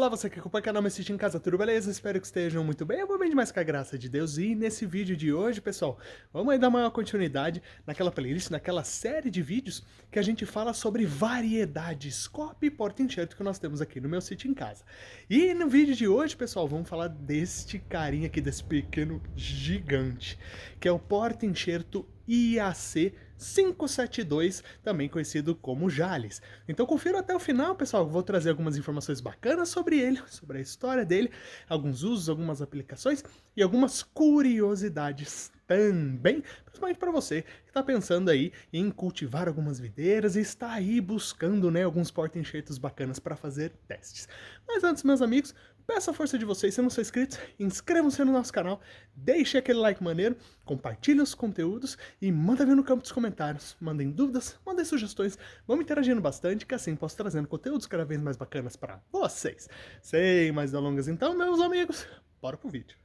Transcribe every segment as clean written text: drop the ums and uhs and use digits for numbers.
Olá, você que acompanha o canal Me Assiste em Casa, tudo beleza? Espero que estejam muito bem, eu vou bem demais com a graça de Deus. E nesse vídeo de hoje, pessoal, vamos aí dar uma continuidade naquela playlist, naquela série de vídeos que a gente fala sobre variedades, copy e porta-enxerto que nós temos aqui no Meu Sítio em Casa. E no vídeo de hoje, pessoal, vamos falar deste carinha aqui, desse pequeno gigante, que é o porta-enxerto IAC 572, também conhecido como Jales. Então confira até o final, pessoal. Vou trazer algumas informações bacanas sobre ele, sobre a história dele, alguns usos, algumas aplicações e algumas curiosidades também, principalmente para você que está pensando aí em cultivar algumas videiras e está aí buscando, né, alguns porta-enxertos bacanas para fazer testes. Mas antes, meus amigos, peço a força de vocês, se não são inscritos, inscrevam-se no nosso canal, deixe aquele like maneiro, compartilhe os conteúdos e manda ver no campo dos comentários. Mandem dúvidas, mandem sugestões, vamos interagindo bastante, que assim posso trazendo conteúdos cada vez mais bacanas para vocês. Sem mais delongas então, meus amigos, bora pro vídeo.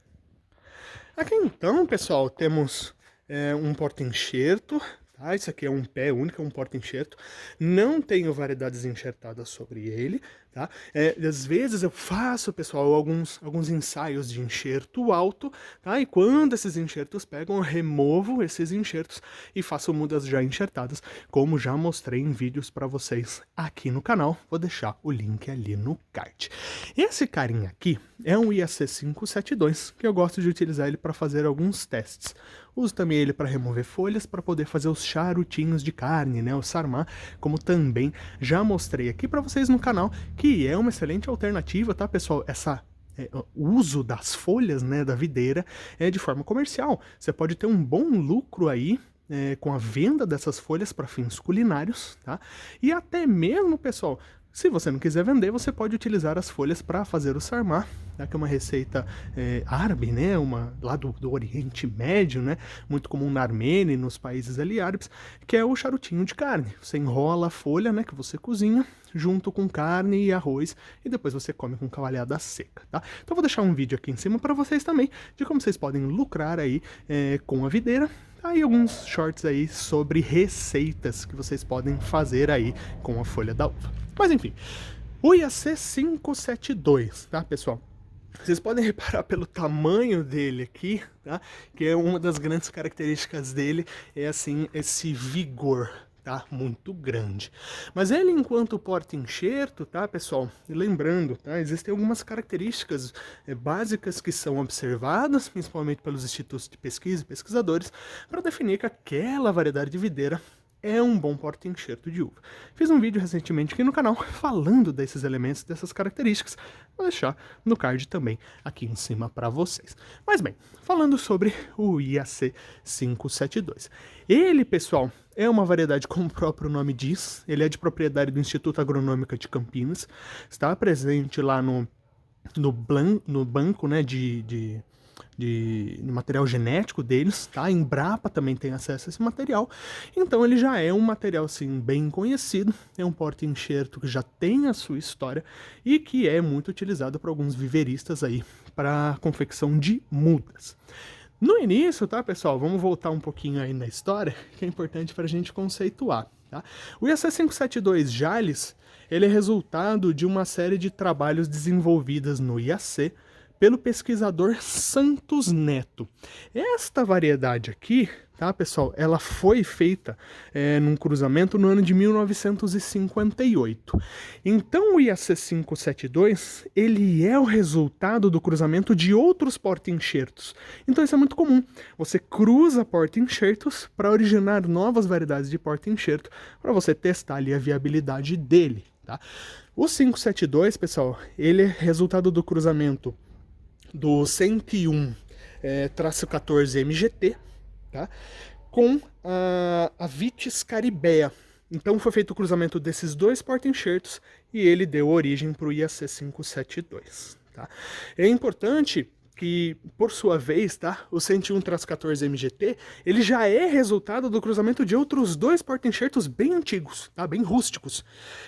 Aqui então, pessoal, temos um porta-enxerto. Tá, isso aqui é um pé único, é um porta-enxerto. Não tenho variedades enxertadas sobre ele, tá? Às vezes eu faço, pessoal, alguns ensaios de enxerto alto, tá? E quando esses enxertos pegam, eu removo esses enxertos e faço mudas já enxertadas, como já mostrei em vídeos para vocês aqui no canal. Vou deixar o link ali no card. Esse carinha aqui é um IAC 572, que eu gosto de utilizar ele para fazer alguns testes. Uso também ele para remover folhas, para poder fazer os charutinhos de carne, né, o sarmá, como também já mostrei aqui para vocês no canal, que é uma excelente alternativa, tá, pessoal? O uso das folhas, né, da videira é de forma comercial. Você pode ter um bom lucro aí com a venda dessas folhas para fins culinários, tá? E até mesmo, pessoal, se você não quiser vender, você pode utilizar as folhas para fazer o sarmá, né, que é uma receita árabe, né, lá do Oriente Médio, né, muito comum na Armênia e nos países ali árabes, que é o charutinho de carne. Você enrola a folha, né, que você cozinha, junto com carne e arroz, e depois você come com cavalhada seca, tá? Então vou deixar um vídeo aqui em cima para vocês também, de como vocês podem lucrar aí com a videira, aí alguns shorts aí sobre receitas que vocês podem fazer aí com a folha da uva. Mas enfim, o IAC 572, tá, pessoal? Vocês podem reparar pelo tamanho dele aqui, tá? Que é uma das grandes características dele, é assim, esse vigor, tá? Muito grande. Mas ele, enquanto porta-enxerto, tá, pessoal? E lembrando, tá? Existem algumas características básicas que são observadas, principalmente pelos institutos de pesquisa e pesquisadores, para definir que aquela variedade de videira é um bom porta-enxerto de uva. Fiz um vídeo recentemente aqui no canal falando desses elementos, dessas características. Vou deixar no card também aqui em cima para vocês. Mas bem, falando sobre o IAC 572. Ele, pessoal, é uma variedade, como o próprio nome diz. Ele é de propriedade do Instituto Agronômico de Campinas. Está presente lá no banco, né, de material genético deles, tá? A Embrapa também tem acesso a esse material, então ele já é um material assim bem conhecido, é um porta-enxerto que já tem a sua história e que é muito utilizado por alguns viveristas aí para confecção de mudas. No início, tá, pessoal, vamos voltar um pouquinho aí na história, que é importante para a gente conceituar, tá? O IAC 572 Jales, ele é resultado de uma série de trabalhos desenvolvidas no IAC pelo pesquisador Santos Neto. Esta variedade aqui, tá, pessoal, ela foi feita num cruzamento no ano de 1958. Então o IAC 572, ele é o resultado do cruzamento de outros porta-enxertos. Então isso é muito comum. Você cruza porta-enxertos para originar novas variedades de porta-enxerto, para você testar ali a viabilidade dele, tá? O 572, pessoal, ele é resultado do cruzamento do 101-14 MGT, tá? Com a Vitis caribea. Então foi feito o cruzamento desses dois porta-enxertos e ele deu origem para o IAC 572. Tá? É importante que, por sua vez, tá, o 101-14 MGT, ele já é resultado do cruzamento de outros dois porta-enxertos bem antigos, tá, bem rústicos,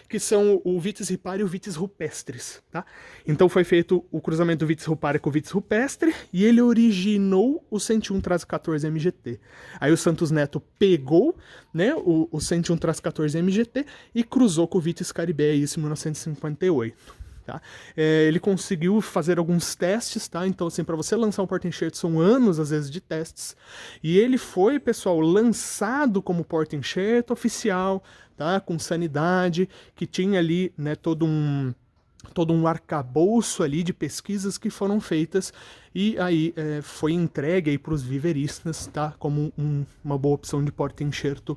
que são o Vitis ripare e o Vitis rupestris, tá? Então foi feito o cruzamento do Vitis ripare com o Vitis rupestre e ele originou o 101-14 MGT. Aí o Santos Neto pegou, né, o 101-14 MGT e cruzou com o Vitis caribea, isso em 1958. Tá? Ele conseguiu fazer alguns testes, tá? Então, assim, para você lançar um porta-enxerto são anos, às vezes, de testes. E ele foi, pessoal, lançado como porta-enxerto oficial, tá? Com sanidade, que tinha ali, né, todo um arcabouço ali de pesquisas que foram feitas e aí foi entregue aí para os viveristas, tá? Como uma boa opção de porta-enxerto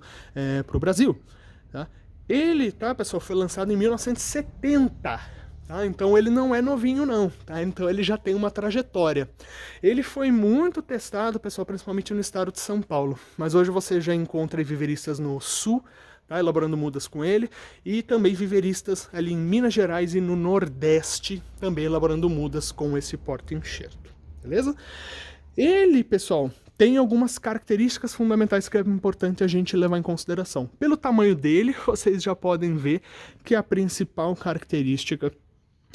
para o Brasil, tá? Ele, tá, pessoal, foi lançado em 1970. Tá? Então ele não é novinho não, tá? Então ele já tem uma trajetória. Ele foi muito testado, pessoal, principalmente no estado de São Paulo, mas hoje você já encontra viveristas no sul, tá? Elaborando mudas com ele, e também viveristas ali em Minas Gerais e no Nordeste, também elaborando mudas com esse porta-enxerto, beleza? Ele, pessoal, tem algumas características fundamentais que é importante a gente levar em consideração. Pelo tamanho dele, vocês já podem ver que a principal característica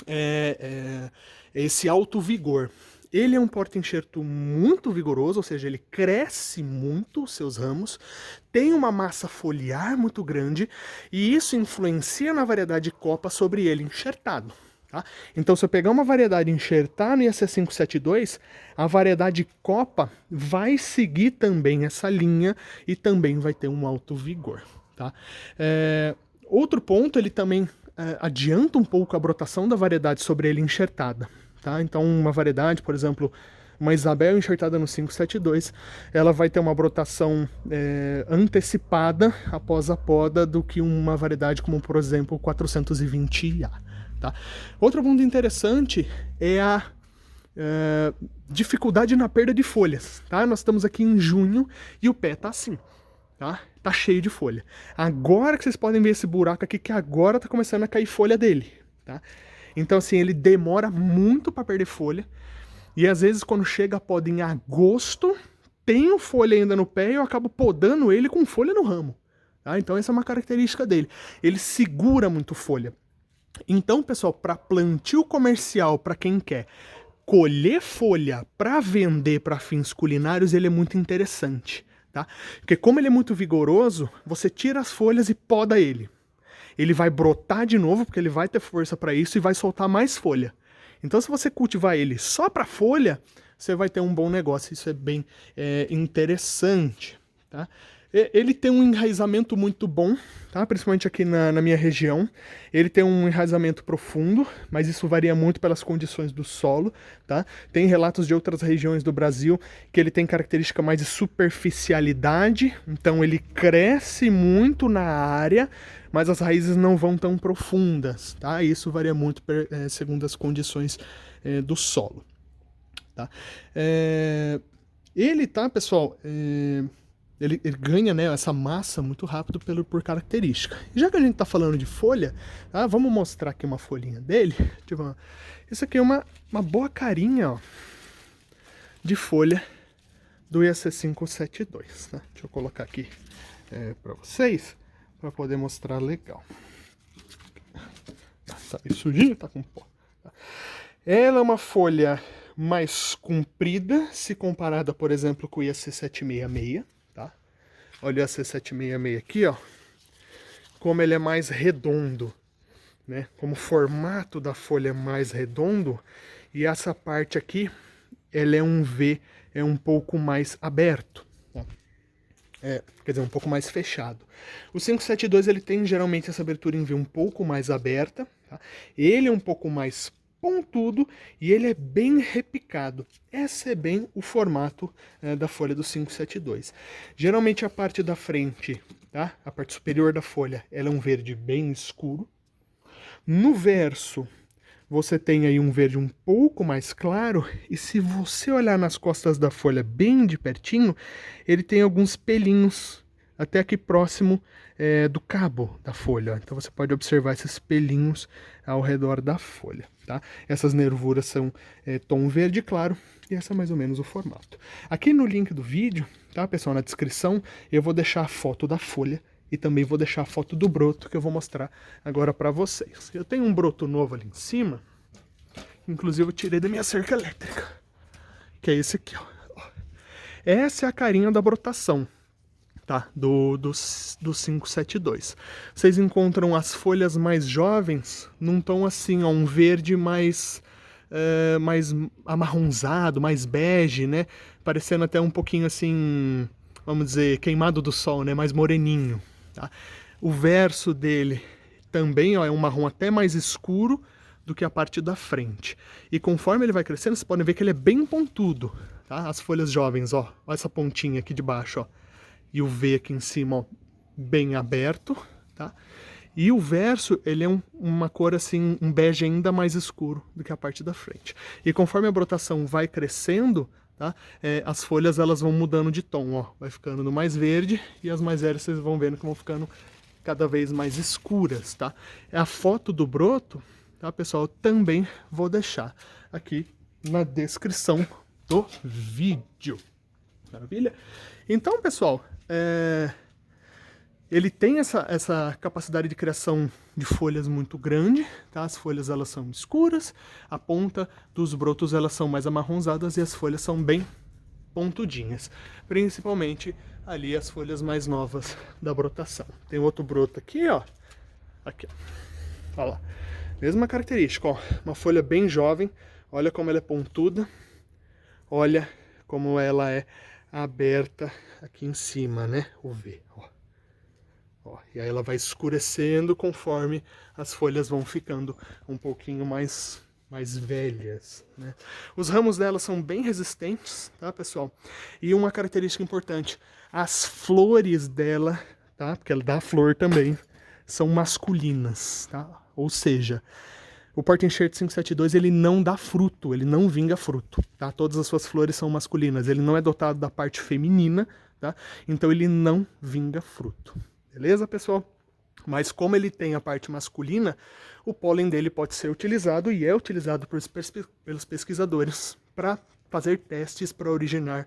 é esse alto vigor. Ele é um porta-enxerto muito vigoroso, ou seja, ele cresce muito os seus ramos, tem uma massa foliar muito grande e isso influencia na variedade de copa sobre ele enxertado. Tá? Então, se eu pegar uma variedade e enxertar no IAC572, a variedade copa vai seguir também essa linha e também vai ter um alto vigor. Tá? Outro ponto, ele também adianta um pouco a brotação da variedade sobre ele enxertada. Tá? Então, uma variedade, por exemplo, uma Isabel enxertada no 572, ela vai ter uma brotação antecipada após a poda do que uma variedade como, por exemplo, 420A. Tá? Outro ponto interessante é a dificuldade na perda de folhas. Tá? Nós estamos aqui em junho e o pé tá assim. Tá? Tá cheio de folha. Agora que vocês podem ver esse buraco aqui, que agora tá começando a cair folha dele. Tá? Então, assim, ele demora muito para perder folha. E às vezes, quando chega a poda em agosto, tenho folha ainda no pé e eu acabo podando ele com folha no ramo. Tá? Então, essa é uma característica dele. Ele segura muito folha. Então, pessoal, para plantio comercial, para quem quer colher folha para vender para fins culinários, ele é muito interessante. Tá? Porque como ele é muito vigoroso, você tira as folhas e poda ele. Ele vai brotar de novo, porque ele vai ter força para isso e vai soltar mais folha. Então, se você cultivar ele só para folha, você vai ter um bom negócio. Isso é bem interessante. Tá? Ele tem um enraizamento muito bom, tá? Principalmente aqui na minha região. Ele tem um enraizamento profundo, mas isso varia muito pelas condições do solo. Tá? Tem relatos de outras regiões do Brasil que ele tem característica mais de superficialidade, então ele cresce muito na área, mas as raízes não vão tão profundas. Tá? Isso varia muito segundo as condições do solo. Tá? Ele, tá, pessoal... Ele ganha, né, essa massa muito rápido por característica. E já que a gente está falando de folha, tá, vamos mostrar aqui uma folhinha dele. Tipo, isso aqui é uma boa carinha, ó, de folha do IAC572. Tá? Deixa eu colocar aqui para vocês, para poder mostrar legal. Tá meio sujinho, tá com pó. Tá? Ela é uma folha mais comprida, se comparada, por exemplo, com o IAC766. Olha o IAC766 aqui, ó, como ele é mais redondo, né? Como o formato da folha é mais redondo, e essa parte aqui, ela é um V, é um pouco mais aberto, tá? Quer dizer, um pouco mais fechado. O 572, ele tem geralmente essa abertura em V um pouco mais aberta, tá? Ele é um pouco mais pontudo e ele é bem repicado. Esse é bem o formato da folha do 572. Geralmente a parte da frente, tá? A parte superior da folha, ela é um verde bem escuro. No verso, você tem aí um verde um pouco mais claro, e se você olhar nas costas da folha bem de pertinho, ele tem alguns pelinhos até aqui próximo do cabo da folha. Então você pode observar esses pelinhos ao redor da folha. Tá? Essas nervuras são tom verde claro, e esse é mais ou menos o formato. Aqui no link do vídeo, tá, pessoal, na descrição, eu vou deixar a foto da folha e também vou deixar a foto do broto que eu vou mostrar agora para vocês. Eu tenho um broto novo ali em cima, inclusive eu tirei da minha cerca elétrica, que é esse aqui, ó. Essa é a carinha da brotação. tá? Do 572. Vocês encontram as folhas mais jovens num tom assim, ó, um verde mais amarronzado, mais bege, né? Parecendo até um pouquinho assim, vamos dizer, queimado do sol, né? Mais moreninho, tá? O verso dele também, ó, é um marrom até mais escuro do que a parte da frente. E conforme ele vai crescendo, vocês podem ver que ele é bem pontudo, tá? As folhas jovens, ó essa pontinha aqui de baixo, ó. E o V aqui em cima, ó, bem aberto, tá? E o verso, ele é uma cor assim, um bege ainda mais escuro do que a parte da frente. E conforme a brotação vai crescendo, tá? As folhas elas vão mudando de tom, ó. Vai ficando no mais verde e as mais velhas vocês vão vendo que vão ficando cada vez mais escuras, tá? A foto do broto, tá, pessoal, eu também vou deixar aqui na descrição do vídeo. Maravilha? Então, pessoal, ele tem essa capacidade de criação de folhas muito grande, tá? As folhas elas são escuras, a ponta dos brotos elas são mais amarronzadas e as folhas são bem pontudinhas, principalmente ali as folhas mais novas da brotação. Tem outro broto aqui, ó. Aqui, ó. Olha lá. Mesma característica, ó. Uma folha bem jovem. Olha como ela é pontuda. Olha como ela é aberta aqui em cima, né? O V, ó. Ó, e aí ela vai escurecendo conforme as folhas vão ficando um pouquinho mais velhas, né? Os ramos dela são bem resistentes, tá, pessoal? E uma característica importante, as flores dela, tá? Porque ela dá flor também, são masculinas, tá? Ou seja, o porta-enxerto 572 ele não dá fruto, ele não vinga fruto, tá? Todas as suas flores são masculinas, ele não é dotado da parte feminina, tá? Então ele não vinga fruto. Beleza, pessoal? Mas como ele tem a parte masculina, o pólen dele pode ser utilizado e é utilizado pelos pesquisadores para fazer testes para originar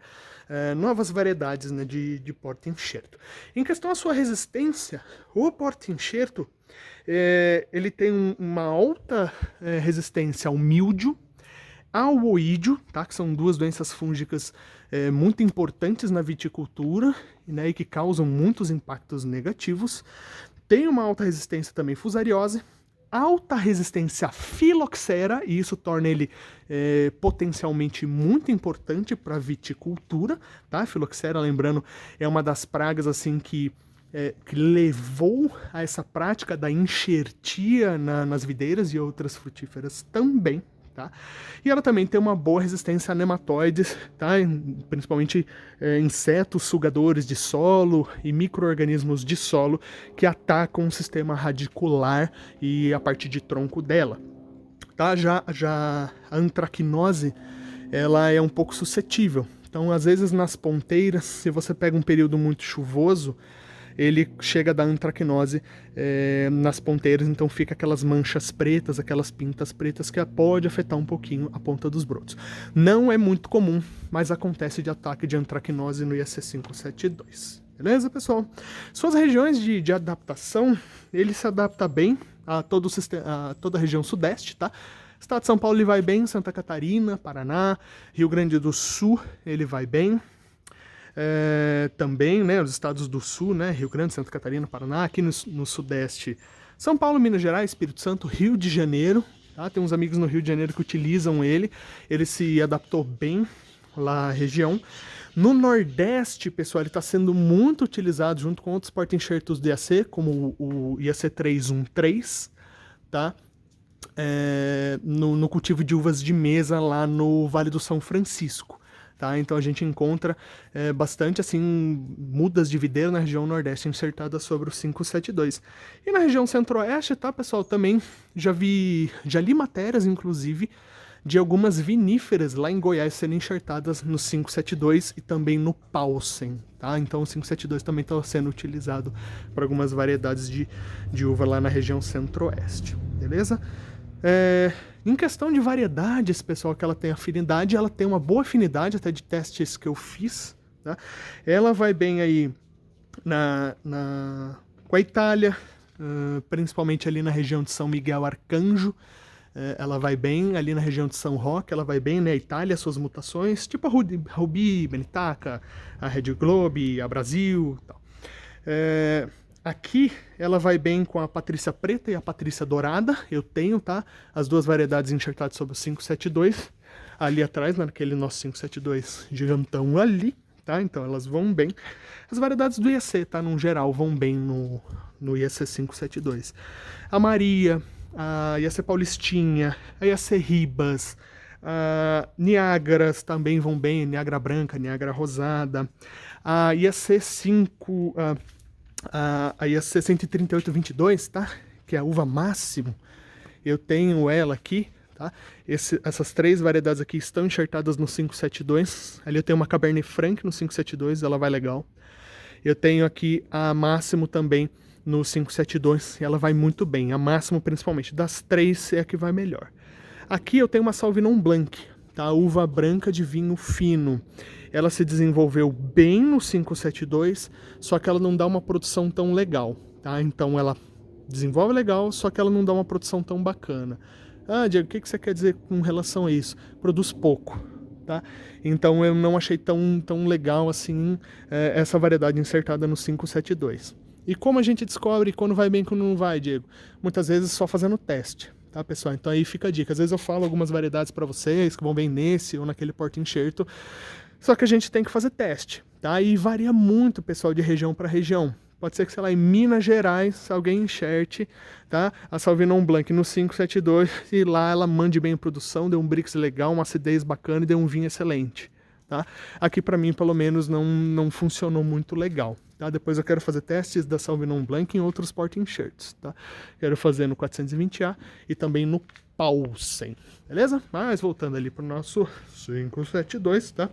novas variedades, né, de porta-enxerto. Em questão à sua resistência, o porta-enxerto ele tem uma alta resistência ao míldio, ao oídio, tá? Que são duas doenças fúngicas muito importantes na viticultura, né, e que causam muitos impactos negativos. Tem uma alta resistência também à fusariose, alta resistência à filoxera, e isso torna ele potencialmente muito importante para a viticultura, tá? A filoxera, lembrando, é uma das pragas assim que levou a essa prática da enxertia nas videiras e outras frutíferas também. Tá? E ela também tem uma boa resistência a nematóides, tá? Principalmente insetos sugadores de solo e micro-organismos de solo que atacam o sistema radicular e a parte de tronco dela. Tá? Já a antracnose ela é um pouco suscetível. Então, às vezes nas ponteiras, se você pega um período muito chuvoso, ele chega a dar antracnose nas ponteiras, então fica aquelas manchas pretas, aquelas pintas pretas que pode afetar um pouquinho a ponta dos brotos. Não é muito comum, mas acontece de ataque de antracnose no IAC 572. Beleza, pessoal? Suas regiões de adaptação, ele se adapta bem a toda a região sudeste, tá? Estado de São Paulo ele vai bem, Santa Catarina, Paraná, Rio Grande do Sul ele vai bem. Também, né, os estados do sul, né, Rio Grande, Santa Catarina, Paraná, aqui no sudeste, São Paulo, Minas Gerais, Espírito Santo, Rio de Janeiro, tá? Tem uns amigos no Rio de Janeiro que utilizam ele se adaptou bem lá na região. No Nordeste, pessoal, ele está sendo muito utilizado junto com outros porta-enxertos do IAC, como o IAC 313, tá? No cultivo de uvas de mesa lá no Vale do São Francisco. Tá? Então a gente encontra bastante assim mudas de videira na região nordeste enxertadas sobre o 572. E na região centro-oeste, tá, pessoal, também já li matérias, inclusive, de algumas viníferas lá em Goiás serem enxertadas no 572 e também no Paulsen. Tá? Então o 572 também está sendo utilizado para algumas variedades de uva lá na região centro-oeste. Beleza? Em questão de variedades, pessoal, que ela tem afinidade, ela tem uma boa afinidade, até de testes que eu fiz, tá? Ela vai bem aí com a Itália, principalmente ali na região de São Miguel Arcanjo, ela vai bem ali na região de São Roque, ela vai bem, né? A Itália, suas mutações, tipo a Rubi, Benitaca, a Red Globe, a Brasil, tal. Aqui ela vai bem com a Patrícia Preta e a Patrícia Dourada, eu tenho, tá? As duas variedades enxertadas sobre o 572, ali atrás, naquele nosso 572 gigantão ali, tá? Então elas vão bem. As variedades do IEC, tá? No geral, vão bem no IEC 572. A Maria, a IEC Paulistinha, a IEC Ribas, Niágaras também vão bem, Niágara branca, Niágara rosada, a IEC 5... a IEC 13822, tá? Que é a uva máximo, eu tenho ela aqui, tá? Essas três variedades aqui estão enxertadas no 572. Ali eu tenho uma Cabernet Franc no 572, ela vai legal. Eu tenho aqui a Máximo também no 572, ela vai muito bem. A Máximo, principalmente, das três é a que vai melhor. Aqui eu tenho uma Sauvignon Blanc, tá? Uva branca de vinho fino. Ela se desenvolveu bem no 572, só que ela não dá uma produção tão legal, tá? Então ela desenvolve legal, só que ela não dá uma produção tão bacana. Ah, Diego, o que você quer dizer com relação a isso? Produz pouco, tá? Então eu não achei tão legal assim essa variedade insertada no 572. E como a gente descobre quando vai bem e quando não vai, Diego? Muitas vezes só fazendo teste, tá, pessoal? Então aí fica a dica. Às vezes eu falo algumas variedades para vocês que vão bem nesse ou naquele porta-enxerto, só que a gente tem que fazer teste, tá? E varia muito, pessoal, de região para região. Pode ser que, sei lá, em Minas Gerais, alguém enxerte, tá? A Sauvignon Blanc no 572 e lá ela mande bem a produção, deu um Brix legal, uma acidez bacana e deu um vinho excelente, tá? Aqui para mim, pelo menos, não funcionou muito legal, tá? Depois eu quero fazer testes da Sauvignon Blanc em outros porta-enxertos, tá? Quero fazer no 420A e também no Paulsen, beleza? Mas voltando ali para o nosso 572, tá?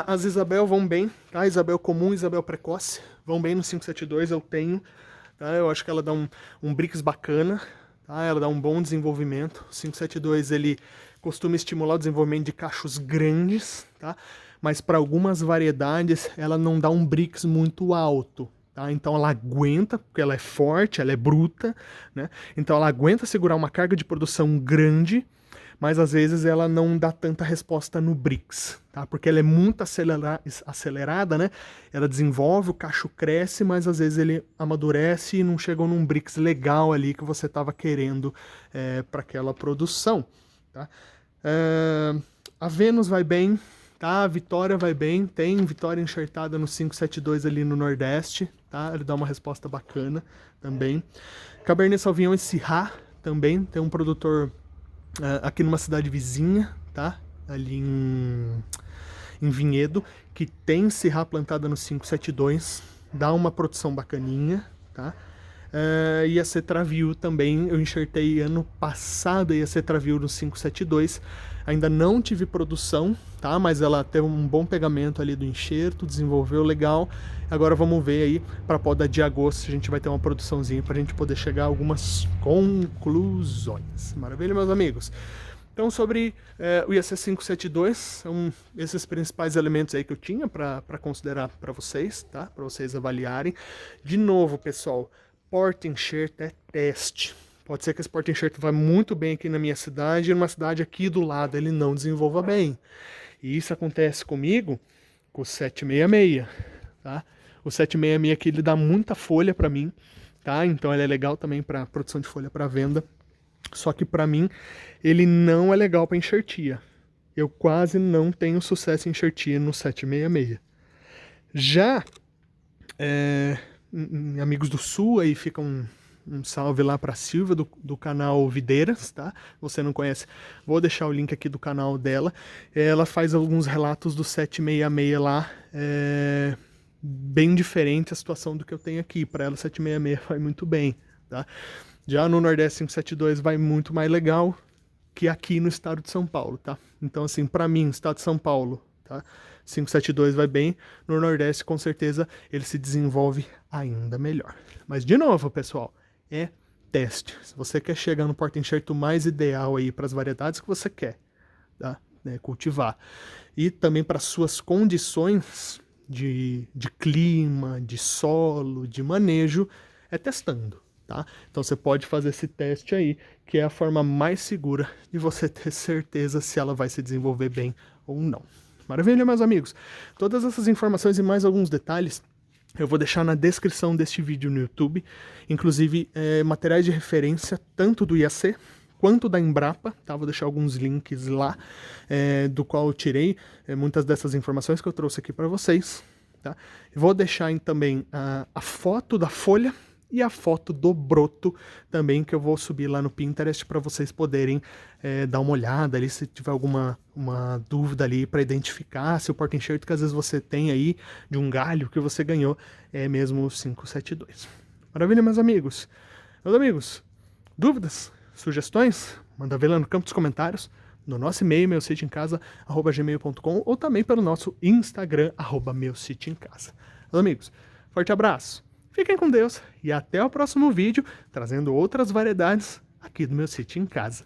As Isabel vão bem, tá? Isabel comum, Isabel precoce, vão bem no 572, eu tenho, tá? Eu acho que ela dá um Brix bacana, tá? Ela dá um bom desenvolvimento. O 572, ele costuma estimular o desenvolvimento de cachos grandes, tá? Mas para algumas variedades, ela não dá um Brix muito alto, tá? Então ela aguenta, porque ela é forte, ela é bruta, né? Então ela aguenta segurar uma carga de produção grande, mas às vezes ela não dá tanta resposta no Brix, tá? Porque ela é muito acelerada, né? Ela desenvolve, o cacho cresce, mas às vezes ele amadurece e não chegou num Brix legal ali que você estava querendo para aquela produção, tá? A Vênus vai bem, tá? A Vitória vai bem, tem Vitória enxertada no 572 ali no Nordeste, tá? Ele dá uma resposta bacana também. Cabernet Sauvignon e Syrah também, tem um produtor aqui numa cidade vizinha, tá? Ali em Vinhedo, que tem Syrah plantada no 572, dá uma produção bacaninha, tá? E a Cetraview também, eu enxertei ano passado a Cetraview no 572, ainda não tive produção, tá? Mas ela teve um bom pegamento ali do enxerto, desenvolveu legal. Agora vamos ver aí, para poda de agosto, a gente vai ter uma produçãozinha para a gente poder chegar a algumas conclusões. Maravilha, meus amigos? Então, sobre o IEC 572, são esses principais elementos aí que eu tinha para considerar para vocês, tá? Para vocês avaliarem. De novo, pessoal, porta-enxerto é teste. Pode ser que esse porta-enxerto vá muito bem aqui na minha cidade e numa cidade aqui do lado ele não desenvolva bem. E isso acontece comigo com o 766, tá? O 766 aqui ele dá muita folha para mim, tá? Então ele é legal também para produção de folha para venda. Só que para mim ele não é legal para enxertia. Eu quase não tenho sucesso em enxertia no 766. Já amigos do Sul, aí fica um salve lá para Silvia do canal Videiras, tá? Você não conhece, vou deixar o link aqui do canal dela. Ela faz alguns relatos do 766 lá, bem diferente a situação do que eu tenho aqui. Para ela 766 vai muito bem, tá? Já no Nordeste 572 vai muito mais legal que aqui no estado de São Paulo, tá? Então assim, para mim, estado de São Paulo, tá? 572 vai bem, no Nordeste com certeza ele se desenvolve ainda melhor. Mas de novo, pessoal, é teste. Se você quer chegar no porta-enxerto mais ideal aí para as variedades que você quer, tá? Cultivar, e também para suas condições de clima, de solo, de manejo, é testando. Tá? Então você pode fazer esse teste aí, que é a forma mais segura de você ter certeza se ela vai se desenvolver bem ou não. Maravilha, meus amigos? Todas essas informações e mais alguns detalhes Eu vou deixar na descrição deste vídeo no YouTube, inclusive materiais de referência tanto do IAC quanto da Embrapa, tá? Vou deixar alguns links lá, do qual eu tirei muitas dessas informações que eu trouxe aqui para vocês, tá? Vou deixar também a foto da folha e a foto do broto também, que eu vou subir lá no Pinterest para vocês poderem dar uma olhada ali, se tiver alguma dúvida ali para identificar se o porta-enxerto que às vezes você tem aí de um galho que você ganhou é mesmo o 572. Maravilha, meus amigos? Meus amigos, dúvidas, sugestões? Manda ver lá no campo dos comentários, no nosso e-mail, meusitioemcasa@gmail.com, ou também pelo nosso Instagram, @meusitioemcasa. Meus amigos, forte abraço! Fiquem com Deus e até o próximo vídeo, trazendo outras variedades aqui do Meu Sítio em Casa.